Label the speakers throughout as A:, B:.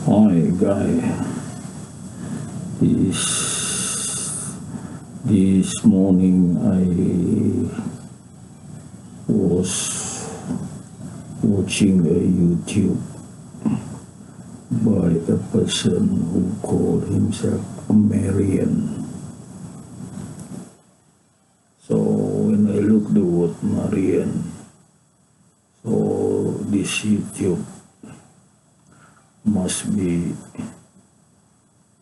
A: Hi guy, this morning I was watching a YouTube by a person who called himself Marian. So when I look the word Marian, so this YouTube must be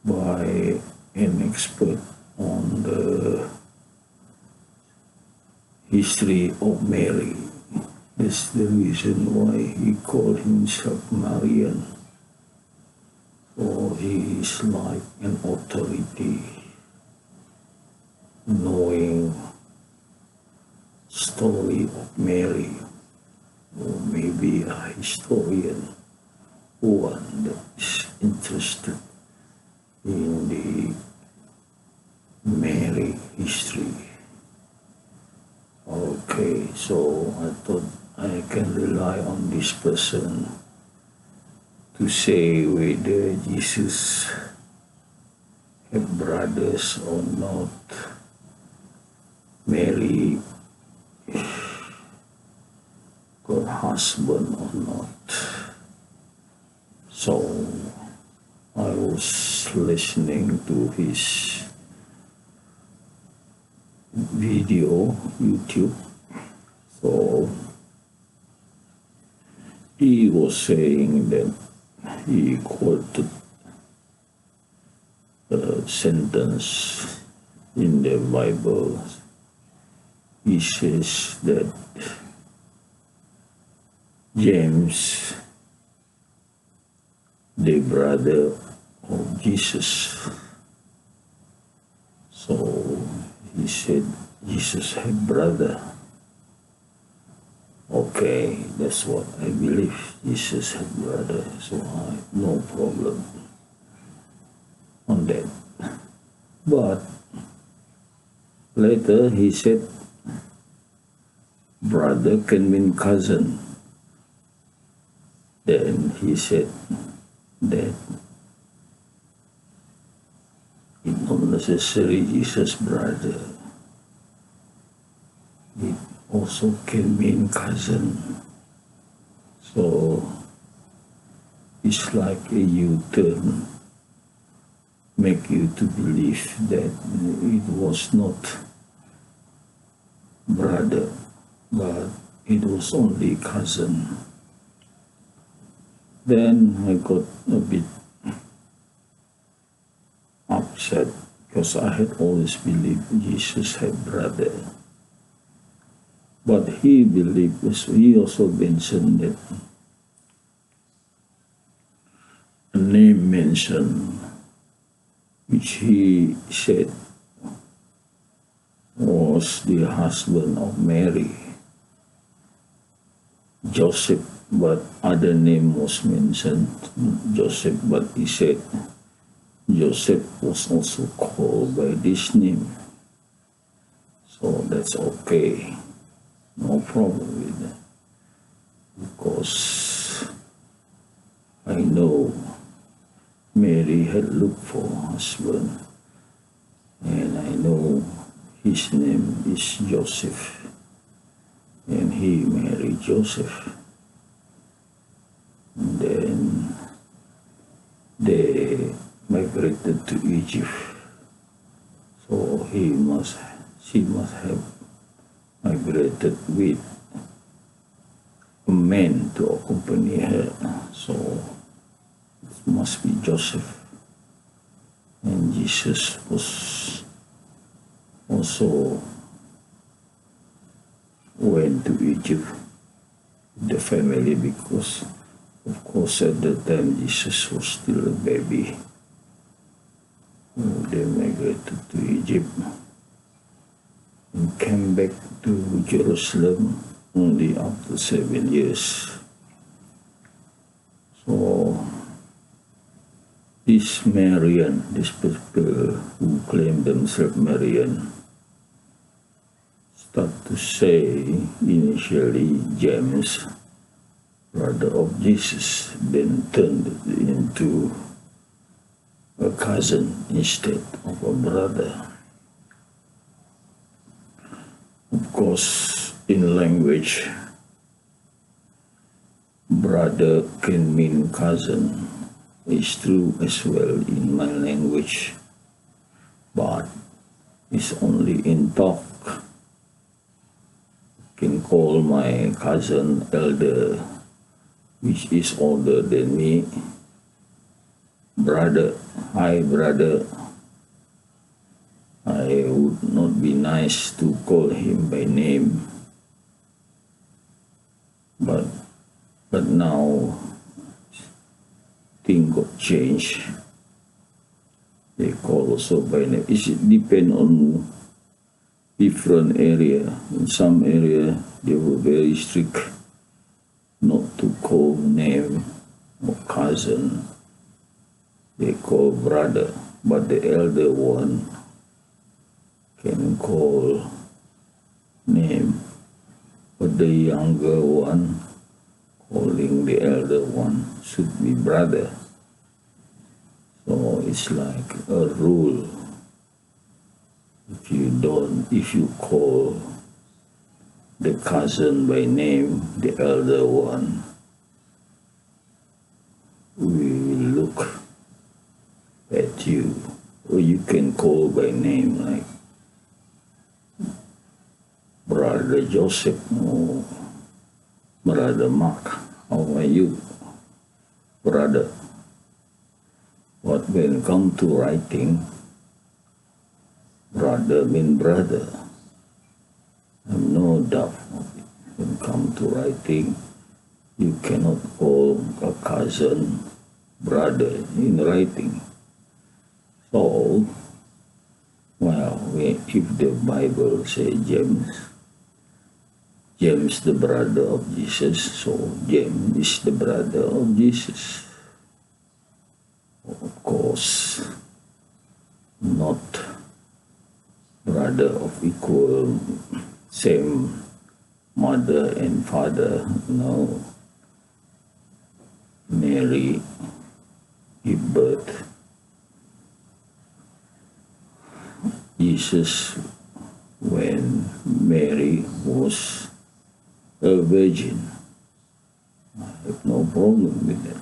A: by an expert on the history of Mary. That's the reason why he called himself Marian. So he is like an authority, knowing story of Mary, or maybe a historian, one that is interested in the Mary history. Okay, so I thought I can rely on this person to say whether Jesus had brothers or not, Mary got husband or not. So I was listening to his video, YouTube. So he was saying that he quoted a sentence in the Bible. He says that James, the brother of Jesus. So he said Jesus had brother. Okay, that's what I believe. Jesus had brother, so I have no problem on that. But later he said brother can mean cousin. Then he said that it's not necessarily Jesus' brother. It also can mean cousin. So it's like a U-turn, make you to believe that it was not brother, but it was only cousin. Then I got a bit upset because I had always believed Jesus had brother. But he believed, he also mentioned that a name mentioned, which he said was the husband of Mary, Joseph, but other name was mentioned, Joseph, but he said Joseph was also called by this name. So that's okay, no problem with that, because I know Mary had looked for a husband, and I know his name is Joseph, and he married Joseph. And then they migrated to Egypt. So she must have migrated with a man to accompany her. So it must be Joseph. And Jesus was also went to Egypt with the family, because of course at the time Jesus was still a baby. They migrated to Egypt and came back to Jerusalem only after 7 years. So this Marian, these people who claim themselves Marian, start to say initially James brother of Jesus, then turned into a cousin instead of a brother. Of course, in language, brother can mean cousin. It's true as well in my language, but it's only in talk. Can call my cousin elder, which is older than me, brother. Hi, brother. I would not be nice to call him by name, but now things got changed. They call also by name. It depends on different area. In some area, they were very strict not to call name or cousin. They call brother, but the elder one can call name, but the younger one calling the elder one should be brother. So it's like a rule. If you call the cousin by name, the elder one, we will look at you. Or you can call by name like Brother Joseph or Brother Mark. How are you, brother? But when it comes to writing, brother means brother. I have no doubt of it. When it comes to writing, you cannot call a cousin brother in writing. So, well, if the Bible says James the brother of Jesus, so James is the brother of Jesus. Of course, not brother of equal, same mother and father, no. Mary gave birth. Jesus, when Mary was a virgin, I have no problem with that.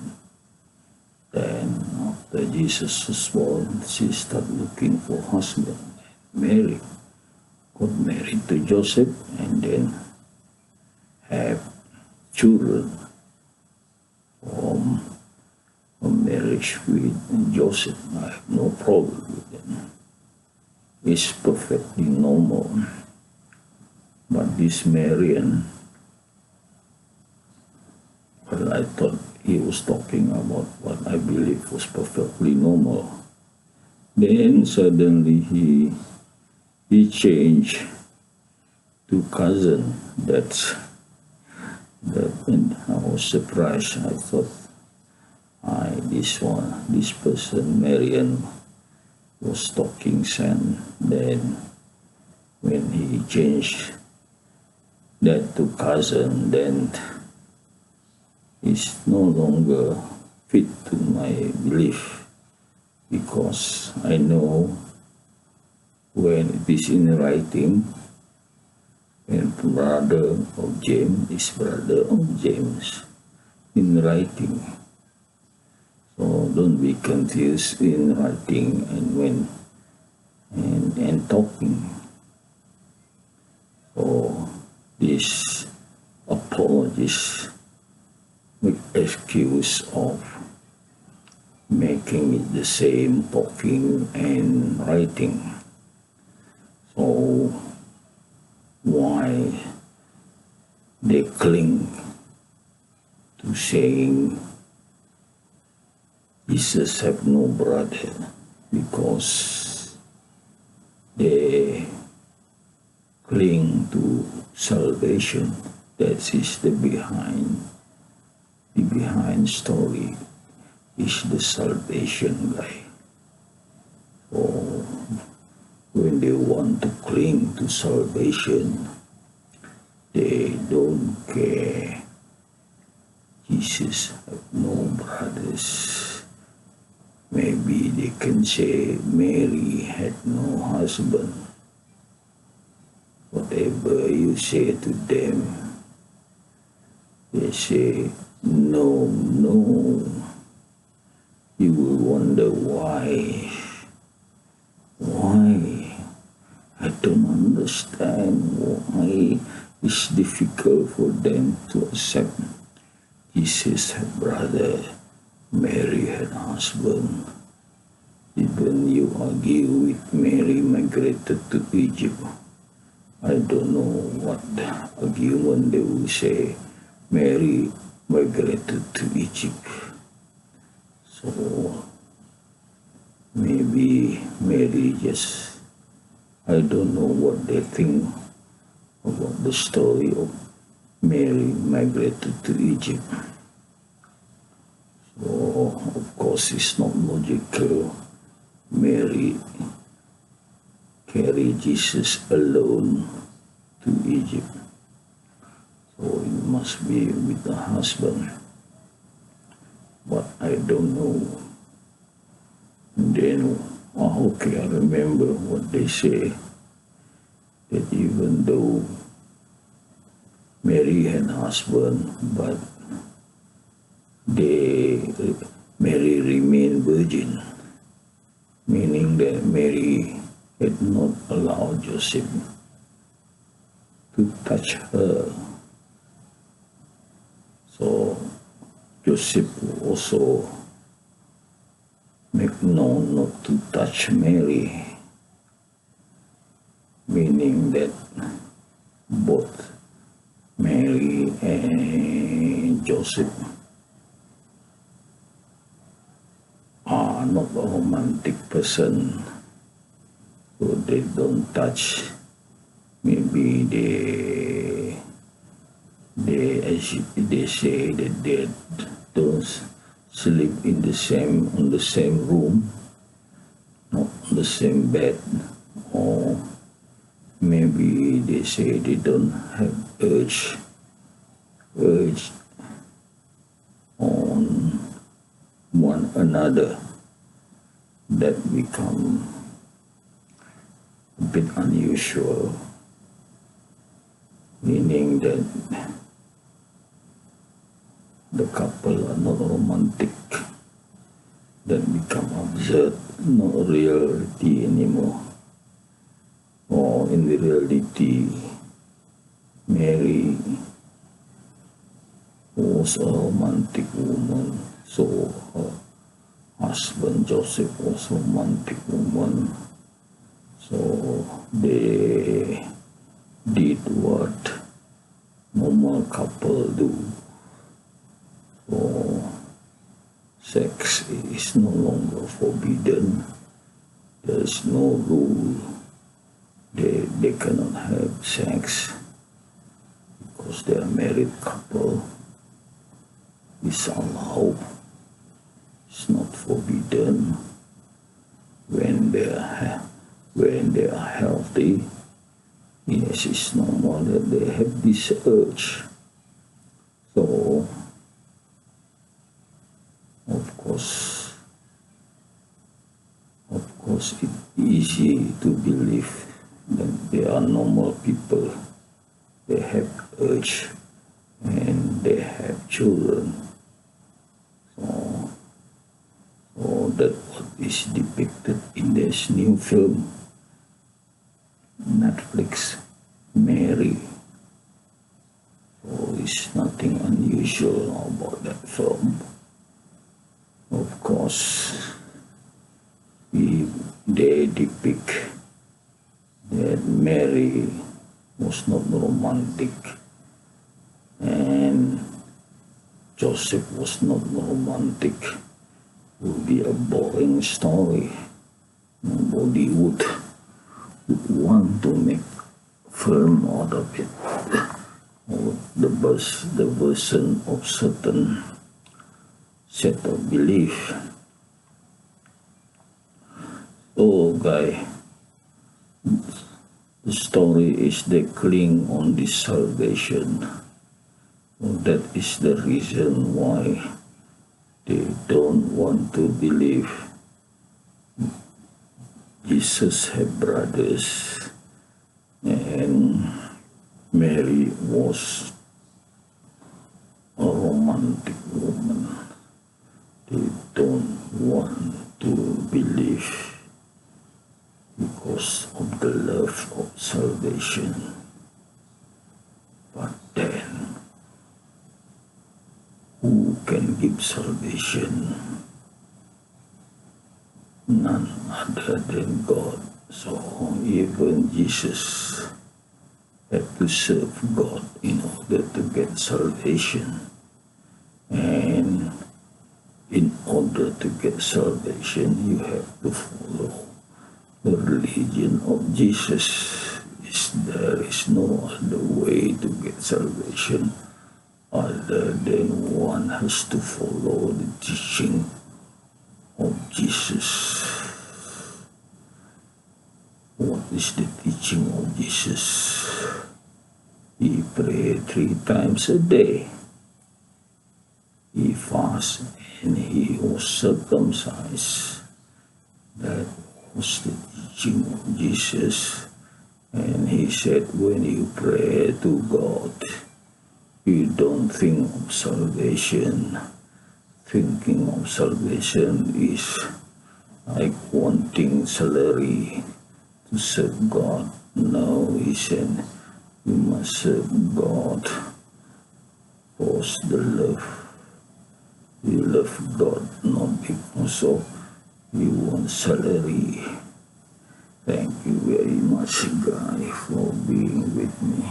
A: Then after Jesus was born, she started looking for husband. Mary got married to Joseph and then have children from a marriage with Joseph. I have no problem with that. It's perfectly normal. But this Marian, well, I thought he was talking about what I believe was perfectly normal. Then suddenly he changed to cousin. That when I was surprised. I thought, this person, Marian, was talking sense. Then when he changed that to cousin, then it's no longer fit to my belief, because I know when it is in writing, when brother of James is brother of James in writing. So don't be confused in writing and talking. So this apologies with excuse of making it the same talking and writing. So why they cling to saying Jesus have no brother? Because they cling to salvation. That is the behind story is the salvation guy. So when they want to cling to salvation, they don't care Jesus had no brothers. Maybe they can say Mary had no husband. Whatever you say to them, they say, no, no. You will wonder why. Why? I don't understand why it's difficult for them to accept Jesus had brother, Mary had husband. Even you argue with Mary migrated to Egypt. I don't know what argument they will say. Mary migrated to Egypt. So maybe Mary just, I don't know what they think about the story of Mary migrated to Egypt. So of course it's not logical. Mary carried Jesus alone to Egypt. So it must be with the husband. But I don't know. And then, okay, I remember what they say, that even though Mary had a husband, but Mary remained virgin, meaning that Mary had not allowed Joseph to touch her. So Joseph also make known not to touch Mary, meaning that both Mary and Joseph are not a romantic person, so they don't touch. Maybe they say that they don't sleep on the same room, not on the same bed, or maybe they say they don't have urge on one another. That become a bit unusual, meaning that the couple are not romantic. That become absurd, not reality anymore. Or in the reality, Mary was a romantic woman, so her husband Joseph was a romantic woman. So they did what normal couple do. So sex is no longer forbidden. There is no rule. They cannot have sex because they are married couple. It's allowed. It's not forbidden when they are healthy. Yes, it's normal that they have this urge. So of course it's easy to believe that they are normal people. They have urge and they have children. So that what is depicted in this new film, Netflix, Mary. So it's nothing unusual about that film. Of course, they depict that Mary was not romantic and Joseph was not romantic. It would be a boring story. Nobody would want to make film out of it, or the version of certain set of belief. So guy, the story is they cling on this salvation That is the reason why they don't want to believe Jesus had brothers, and Mary was a romantic woman. They don't want to believe because of the love of salvation. But then, who can give salvation? None other than God. So even Jesus had to serve God in order to get salvation. And in order to get salvation, you have to follow the religion of Jesus. There is no other way to get salvation other than one has to follow the teaching of Jesus. What is the teaching of Jesus? He prayed 3 times a day. He fasted and he was circumcised. That was the teaching of Jesus. And he said, when you pray to God, you don't think of salvation. Thinking of salvation is like wanting salary to serve God. No, he said, you must serve God because the love. You love God not because of you want salary. Thank you very much, guys, for being with me.